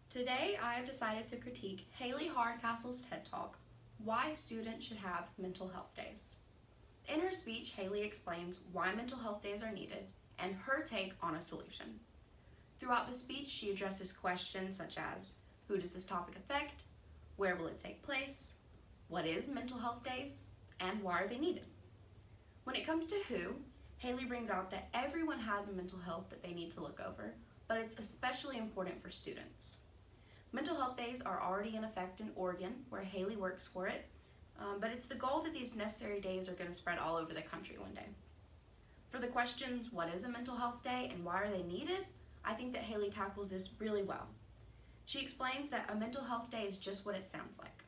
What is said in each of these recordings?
Today, I have decided to critique Haley Hardcastle's TED Talk, Why Students Should Have Mental Health Days. In her speech, Haley explains why mental health days are needed and her take on a solution. Throughout the speech, she addresses questions such as, who does this topic affect? Where will it take place? What is mental health days? And why are they needed? When it comes to who, Haley brings out that everyone has a mental health that they need to look over, but it's especially important for students. Mental health days are already in effect in Oregon, where Haley works for it, but it's the goal that these necessary days are going to spread all over the country one day. For the questions, what is a mental health day and why are they needed? I think that Haley tackles this really well. She explains that a mental health day is just what it sounds like,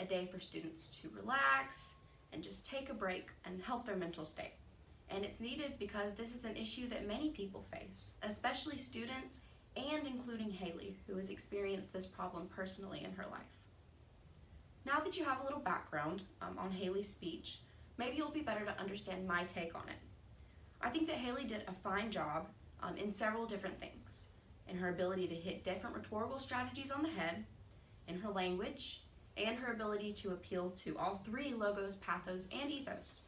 a day for students to relax and just take a break and help their mental state. And it's needed because this is an issue that many people face, especially students and including Haley, who has experienced this problem personally in her life. Now that you have a little background on Haley's speech, maybe you'll be better to understand my take on it. I think that Haley did a fine job in several different things, in her ability to hit different rhetorical strategies on the head, in her language, and her ability to appeal to all three logos, pathos, and ethos.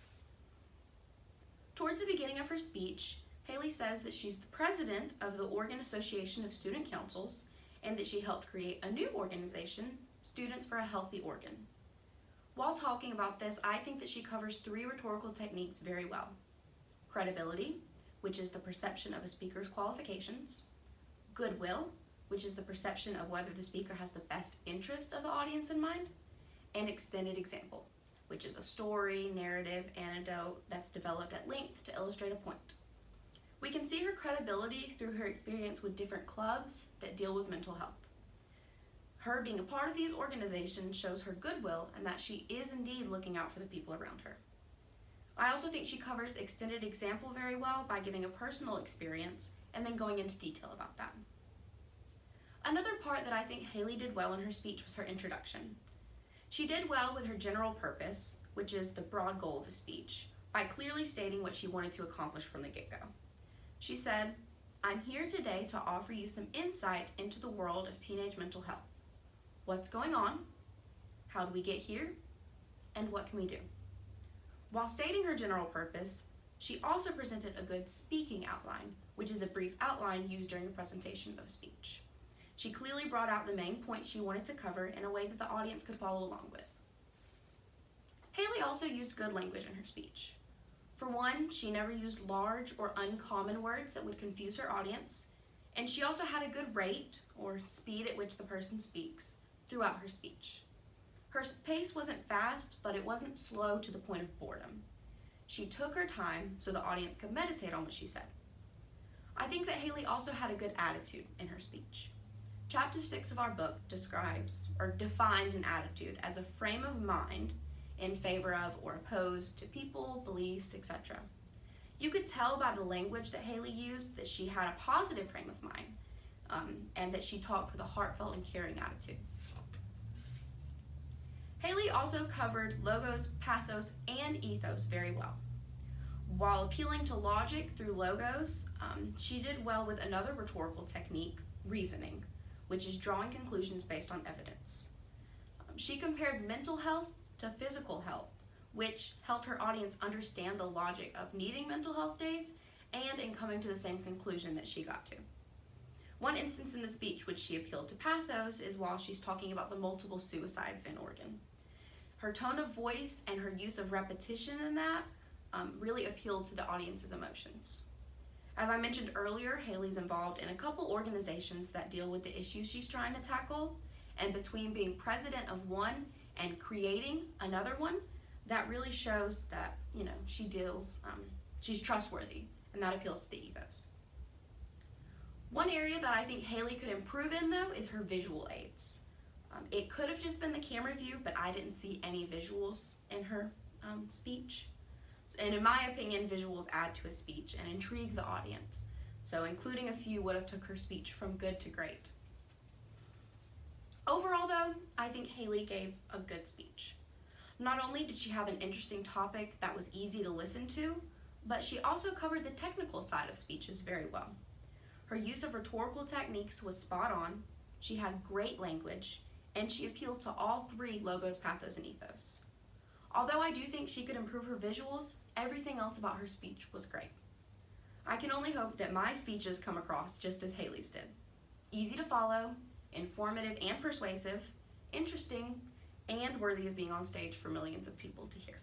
Towards the beginning of her speech, Haley says that she's the president of the Oregon Association of Student Councils and that she helped create a new organization, Students for a Healthy Oregon. While talking about this, I think that she covers three rhetorical techniques very well. Credibility, which is the perception of a speaker's qualifications. Goodwill, which is the perception of whether the speaker has the best interest of the audience in mind. And extended example, which is a story, narrative, anecdote that's developed at length to illustrate a point. We can see her credibility through her experience with different clubs that deal with mental health. Her being a part of these organizations shows her goodwill and that she is indeed looking out for the people around her. I also think she covers extended example very well by giving a personal experience and then going into detail about that. Another part that I think Haley did well in her speech was her introduction. She did well with her general purpose, which is the broad goal of a speech, by clearly stating what she wanted to accomplish from the get-go. She said, I'm here today to offer you some insight into the world of teenage mental health. What's going on? How do we get here? And what can we do? While stating her general purpose, she also presented a good speaking outline, which is a brief outline used during the presentation of a speech. She clearly brought out the main points she wanted to cover in a way that the audience could follow along with. Haley also used good language in her speech. For one, she never used large or uncommon words that would confuse her audience, and she also had a good rate, or speed at which the person speaks, throughout her speech. Her pace wasn't fast, but it wasn't slow to the point of boredom. She took her time so the audience could meditate on what she said. I think that Haley also had a good attitude in her speech. Chapter 6 of our book describes or defines an attitude as a frame of mind in favor of or opposed to people, beliefs, etc. You could tell by the language that Haley used that she had a positive frame of mind and that she talked with a heartfelt and caring attitude. Haley also covered logos, pathos, and ethos very well. While appealing to logic through logos, she did well with another rhetorical technique, reasoning, which is drawing conclusions based on evidence. She compared mental health to physical health, which helped her audience understand the logic of needing mental health days and in coming to the same conclusion that she got to. One instance in the speech which she appealed to pathos is while she's talking about the multiple suicides in Oregon. Her tone of voice and her use of repetition in that really appealed to the audience's emotions. As I mentioned earlier, Haley's involved in a couple organizations that deal with the issues she's trying to tackle, and between being president of one and creating another one, that really shows that, she's trustworthy, and that appeals to the ethos. One area that I think Haley could improve in, though, is her visual aids. It could have just been the camera view, but I didn't see any visuals in her speech. And in my opinion, visuals add to a speech and intrigue the audience. So including a few would have took her speech from good to great. Overall, though, I think Haley gave a good speech. Not only did she have an interesting topic that was easy to listen to, but she also covered the technical side of speeches very well. Her use of rhetorical techniques was spot on, She had great language, and she appealed to all three logos, pathos, and ethos. Although I do think she could improve her visuals, everything else about her speech was great. I can only hope that my speeches come across just as Haley's did. Easy to follow, informative and persuasive, interesting, and worthy of being on stage for millions of people to hear.